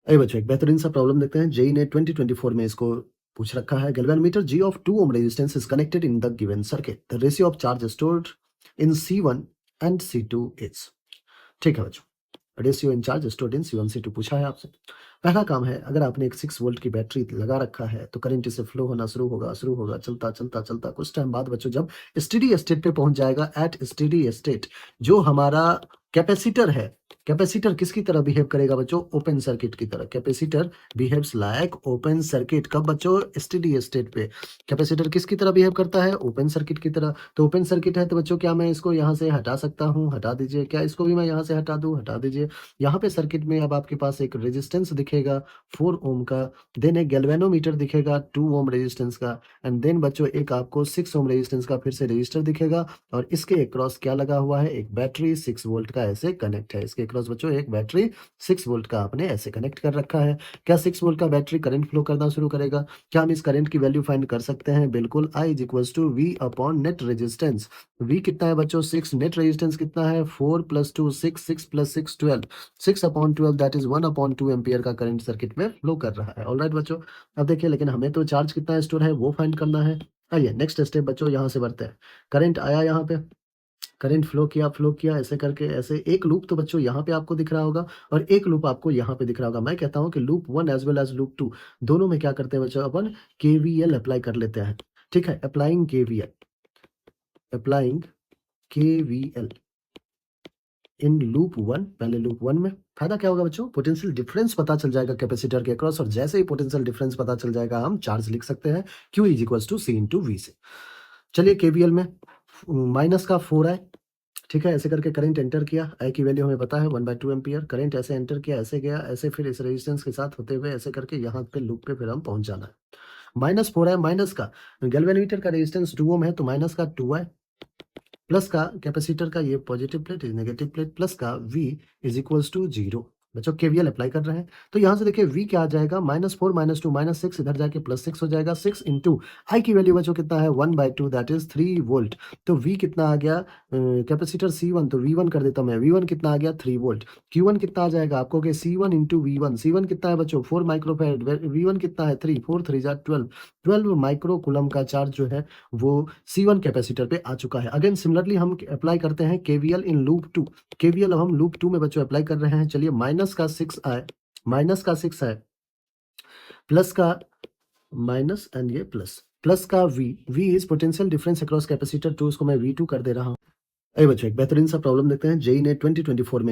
अरे बच्चों, एक बेहतरीन सा प्रॉब्लम देखते हैं। जेईई ने 2024 में इसको पूछ रखा है। Galvanometer G of 2 ohm resistance is connected in the given circuit. The ratio of charge stored in C1 and C2 is। ठीक है बच्चों, ratio in charge stored in C1 C2 पूछा है आपसे। पहला काम है, अगर आपने एक 6 वोल्ट की बैटरी लगा रखा है तो करंट इससे फ्लो होना शुरू होगा, चलता कुछ टाइम बाद बच्चों जब स्टेडी स्टेट पे पहुंच जाएगा, एट स्टेडी स्टेट जो हमारा कैपेसिटर है, कैपेसिटर किसकी तरह बिहेव करेगा बच्चों? ओपन सर्किट की तरह। Capacitor behaves like open circuit. कब बच्चों? स्टेडी स्टेट पे। कैपेसिटर किसकी तरह बिहेव करता है? ओपन सर्किट की तरह। तो ओपन सर्किट है तो बच्चों क्या मैं इसको यहाँ से हटा सकता हूँ? हटा दीजिए। क्या इसको भी मैं यहाँ से हटा दूँ? हटा दीजिए। यहाँ पे सर्किट में अब आपके पास एक रेजिस्टेंस दिखेगा 4 ओम का, देन एक गैल्वेनोमीटर दिखेगा 2 ओम रेजिस्टेंस का, एंड देन बच्चों एक आपको 6 ओम रेजिस्टेंस का फिर से रजिस्टर दिखेगा, और इसके अक्रॉस क्या लगा हुआ है? एक बैटरी 6 वोल्ट का ऐसे कनेक्ट है। इसके अक्रॉस बच्चों एक बैटरी 6 वोल्ट का आपने ऐसे कनेक्ट कर रखा है। क्या 6 वोल्ट का बैटरी करंट फ्लो करना शुरू करेगा? क्या हम इस करंट की वैल्यू फाइंड कर सकते हैं? बिल्कुल। I is equals to V upon net resistance. V कितना है बच्चों? 6। नेट रेजिस्टेंस कितना है? 4 + 2 6, 6 + 6 12। 6/12 दैट इज 1/2 एम्पियर का करंट सर्किट में फ्लो कर रहा है। ऑलराइट बच्चों, अब देखिए लेकिन हमें तो चार्ज कितना स्टोर है वो फाइंड करना है। आइए नेक्स्ट स्टेप बच्चों यहाँ से बढ़ते हैं। करंट आया यहाँ पे, करंट फ्लो किया ऐसे करके, ऐसे एक लूप तो बच्चों यहाँ पे आपको दिख रहा होगा और एक लूप आपको यहाँ पे दिख रहा होगा। मैं कहता हूँ कि loop 1 as well as loop 2 दोनों में क्या करते हैं बच्चों? अपन केवीएल अप्लाई कर लेते हैं। ठीक है, अप्लाइंग केवीएल इन लूप 1। पहले लूप 1 में फायदा क्या होगा बच्चों? पोटेंशियल डिफरेंस पता चल जाएगा कैपेसिटर के अक्रॉस, और जैसे ही पोटेंशियल डिफरेंस पता चल जाएगा हम चार्ज लिख सकते हैं Q is equals to C into V से। चलिए केवीएल में माइनस का 4 है। ठीक है, ऐसे करके करंट एंटर किया। आई की वैल्यू हमें पता है 1/2 एम्पियर। करंट ऐसे एंटर किया, ऐसे गया, ऐसे फिर इस रेजिस्टेंस के साथ होते हुए ऐसे करके यहाँ पे लूप पे फिर हम पहुंच जाना है। -4 है, माइनस का गैल्वेनोमीटर का रेजिस्टेंस 2 ओम है तो माइनस का 2 है, प्लस का कैपेसिटर का ये positive plate is negative plate, plus का V इज इक्वल्स टू 0। बच्चों केवीएल अप्लाई कर रहे हैं तो यहाँ से देखिए V क्या आ जाएगा? -4 -2 -6, इधर जाके +6 हो जाएगा। 6 इंटू आई की वैल्यू बच्चों कितना है? 1/2 दैट इज 3 वोल्ट। तो V कितना आ गया? कैपेसिटर C1 तो V1 कर देता हूँ मैं। V1 कितना आ गया? 3 वोल्ट। Q1 कितना आ जाएगा आपको? कि C1 इंटू V1। C1 कितना है बच्चों? 4 माइक्रोफैरड। V1 कितना है? 3। 4 3 जा 12। 12 माइक्रो कूलम का चार्ज जो है वो C1 कैपेसिटर पे आ चुका है। अगेन सिमिलरली हम अप्लाई करते हैं केवीएल इन लूप 2। केवीएल अब हम लूप 2 में बच्चों अप्लाई कर रहे हैं। चलिए माइनस का 6 आए, माइनस का 6 है, प्लस का माइनस एंड ये प्लस, प्लस का V is potential difference across capacitor 2, इसको मैं V2 कर दे रहा हूँ। अरे बच्चों, एक बेहतरीन सा प्रॉब्लम देखते हैं। जेईई ने 2024 में